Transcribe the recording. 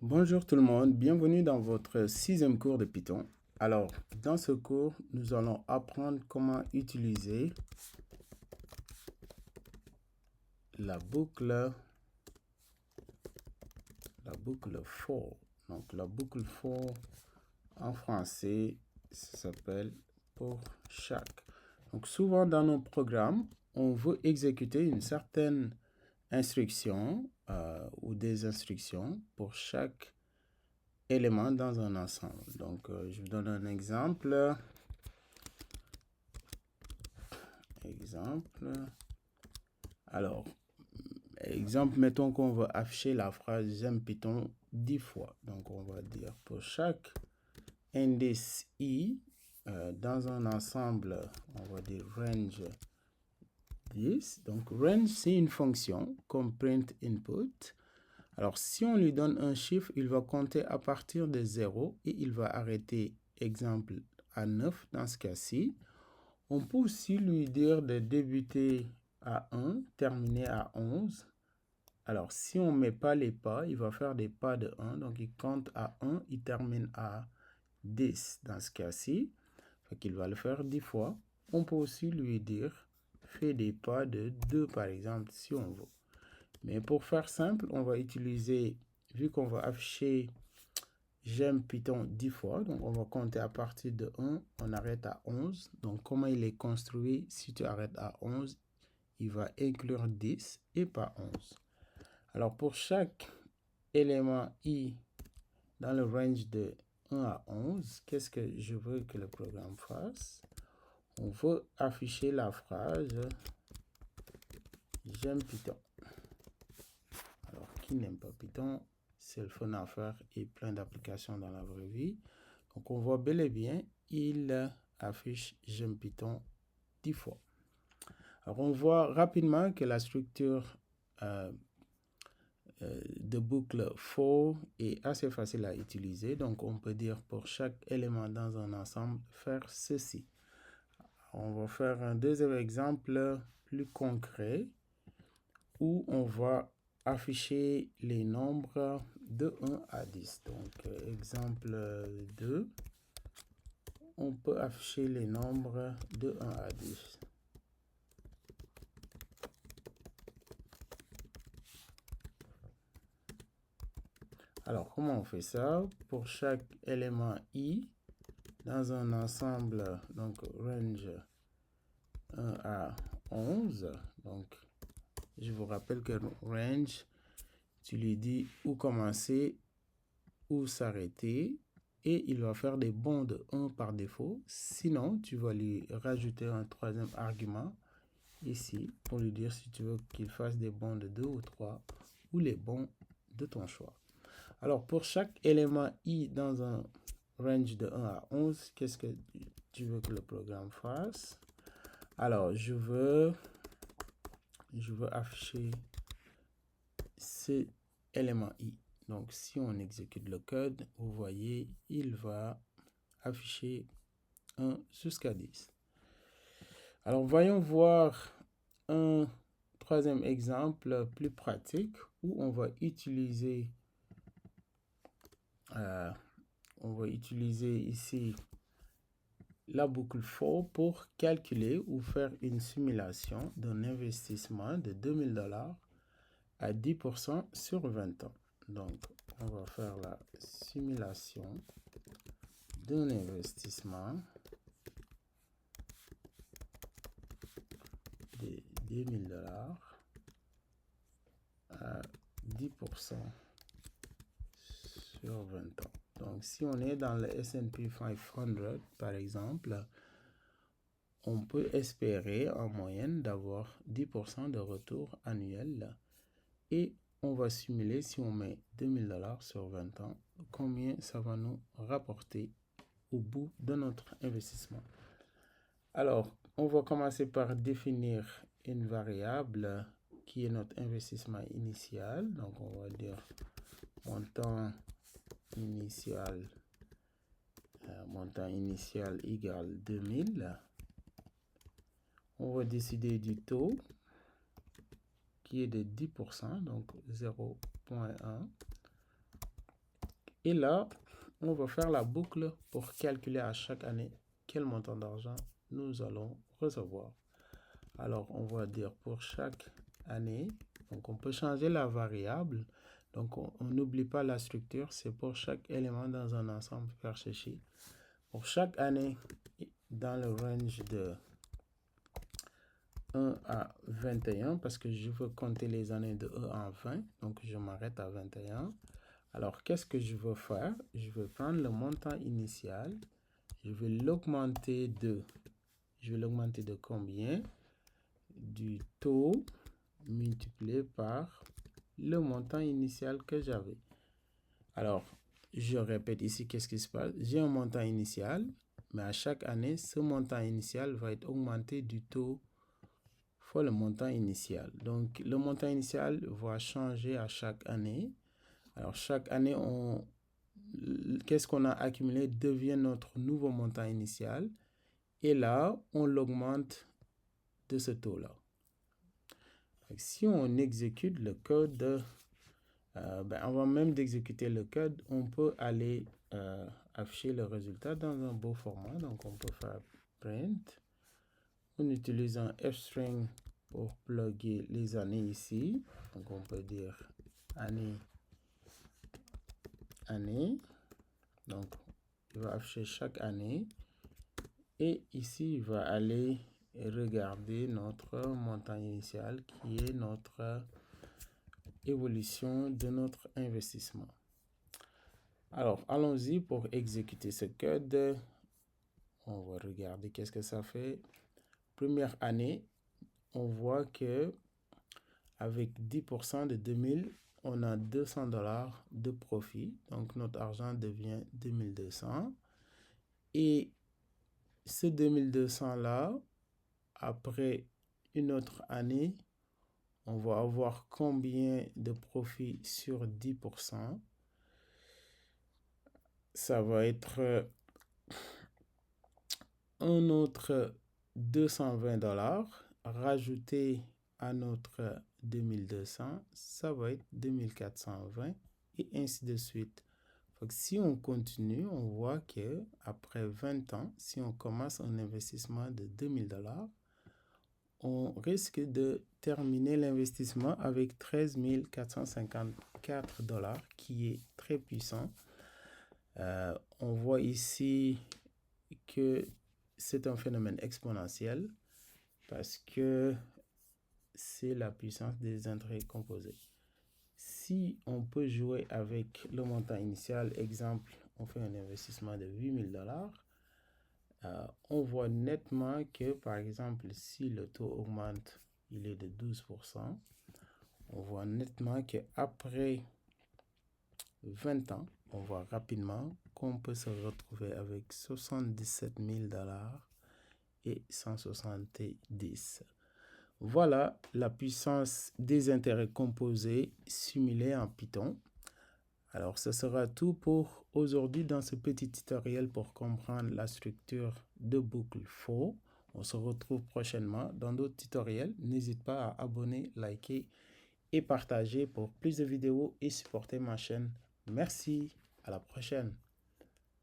Bonjour tout le monde, bienvenue dans votre sixième cours de Python. Alors, dans ce cours, nous allons apprendre comment utiliser la boucle for. Donc, la boucle for, en français, ça s'appelle pour chaque. Donc, souvent dans nos programmes, on veut exécuter une certaine instruction ou des instructions pour chaque éléments dans un ensemble. Donc, je vous donne un exemple. Alors, exemple, mettons qu'on veut afficher la phrase j'aime Python 10 fois. Donc, on va dire pour chaque indice i dans un ensemble, on va dire range 10. Donc, range, c'est une fonction comme print input. Alors, si on lui donne un chiffre, il va compter à partir de 0 et il va arrêter, exemple, à 9 dans ce cas-ci. On peut aussi lui dire de débuter à 1, terminer à 11. Alors, si on ne met pas les pas, il va faire des pas de 1. Donc, il compte à 1, il termine à 10 dans ce cas-ci. Fait qu'il va le faire 10 fois. On peut aussi lui dire, fais des pas de 2 par exemple, si on veut. Mais pour faire simple, on va utiliser, vu qu'on va afficher j'aime Python 10 fois, donc on va compter à partir de 1, on arrête à 11. Donc comment il est construit, si tu arrêtes à 11, il va inclure 10 et pas 11. Alors pour chaque élément i dans le range de 1 à 11, qu'est-ce que je veux que le programme fasse? On veut afficher la phrase j'aime Python. Alors, qui n'aime pas Python? C'est le fun à faire et plein d'applications dans la vraie vie. Donc, on voit bel et bien, il affiche j'aime Python 10 fois. Alors, on voit rapidement que la structure de boucle for est assez facile à utiliser. Donc, on peut dire pour chaque élément dans un ensemble, faire ceci. On va faire un deuxième exemple plus concret où on va afficher les nombres de 1 à 10. Donc, exemple 2, on peut afficher les nombres de 1 à 10. Alors, comment on fait ça? Pour chaque élément i, dans un ensemble, donc range 1 à 11, donc je vous rappelle que range, tu lui dis où commencer, où s'arrêter, et il va faire des bonds de 1 par défaut. Sinon, tu vas lui rajouter un troisième argument ici pour lui dire si tu veux qu'il fasse des bonds de 2 ou 3 ou les bonds de ton choix. Alors, pour chaque élément i dans un range de 1 à 11, qu'est-ce que tu veux que le programme fasse? Alors, je veux afficher cet élément i. Donc, si on exécute le code, vous voyez, il va afficher 1 jusqu'à 10. Alors, voyons voir un troisième exemple plus pratique où on va utiliser ici la boucle for pour calculer ou faire une simulation d'un investissement de 2000 $ à 10% sur 20 ans. Donc, on va faire la simulation d'un investissement de 2000 $ à 10% sur 20 ans. Donc, si on est dans le S&P 500, par exemple, on peut espérer en moyenne d'avoir 10% de retour annuel. Et on va simuler, si on met 2000 $ sur 20 ans, combien ça va nous rapporter au bout de notre investissement. Alors, on va commencer par définir une variable qui est notre investissement initial. Donc, on va dire montant initial égale 2000. On va décider du taux qui est de 10%, donc 0,1. Et là, on va faire la boucle pour calculer à chaque année quel montant d'argent nous allons recevoir. Alors, on va dire pour chaque année, donc on peut changer la variable. Donc, on n'oublie pas la structure, c'est pour chaque élément dans un ensemble faire ceci. Pour chaque année, dans le range de 1 à 21, parce que je veux compter les années de 1 à 20, donc je m'arrête à 21. Alors, qu'est-ce que je veux faire? Je vais prendre le montant initial, je vais l'augmenter de combien? Du taux multiplié par le montant initial que j'avais. Alors, je répète ici, qu'est-ce qui se passe? J'ai un montant initial, mais à chaque année, ce montant initial va être augmenté du taux fois le montant initial. Donc, le montant initial va changer à chaque année. Alors, chaque année, qu'est-ce qu'on a accumulé devient notre nouveau montant initial. Et là, on l'augmente de ce taux-là. Si on exécute le code, avant même d'exécuter le code, on peut aller afficher le résultat dans un beau format. Donc, on peut faire print. On utilise un f-string pour plugger les années ici. Donc, on peut dire année. Donc, il va afficher chaque année. Et ici, il va aller regarder notre montant initial qui est notre évolution de notre investissement. Alors, allons-y pour exécuter ce code. On va regarder qu'est-ce que ça fait. Première année, on voit que avec 10% de 2000, on a $200 de profit. Donc, notre argent devient 2200. Et ce 2200-là, après une autre année, on va avoir combien de profit sur 10%? Ça va être un autre $220 rajouté à notre 2200, ça va être 2420 et ainsi de suite. Donc, si on continue, on voit que après 20 ans, si on commence un investissement de $2000, on risque de terminer l'investissement avec 13 454 qui est très puissant. On voit ici que c'est un phénomène exponentiel parce que c'est la puissance des intérêts composés. Si on peut jouer avec le montant initial, exemple, on fait un investissement de $8000, on voit nettement que, par exemple, si le taux augmente, il est de 12%, on voit nettement qu'après 20 ans, on voit rapidement qu'on peut se retrouver avec $77 000 et 170. Voilà la puissance des intérêts composés simulés en Python. Alors, ce sera tout pour aujourd'hui dans ce petit tutoriel pour comprendre la structure de boucle for. On se retrouve prochainement dans d'autres tutoriels. N'hésite pas à abonner, liker et partager pour plus de vidéos et supporter ma chaîne. Merci, à la prochaine.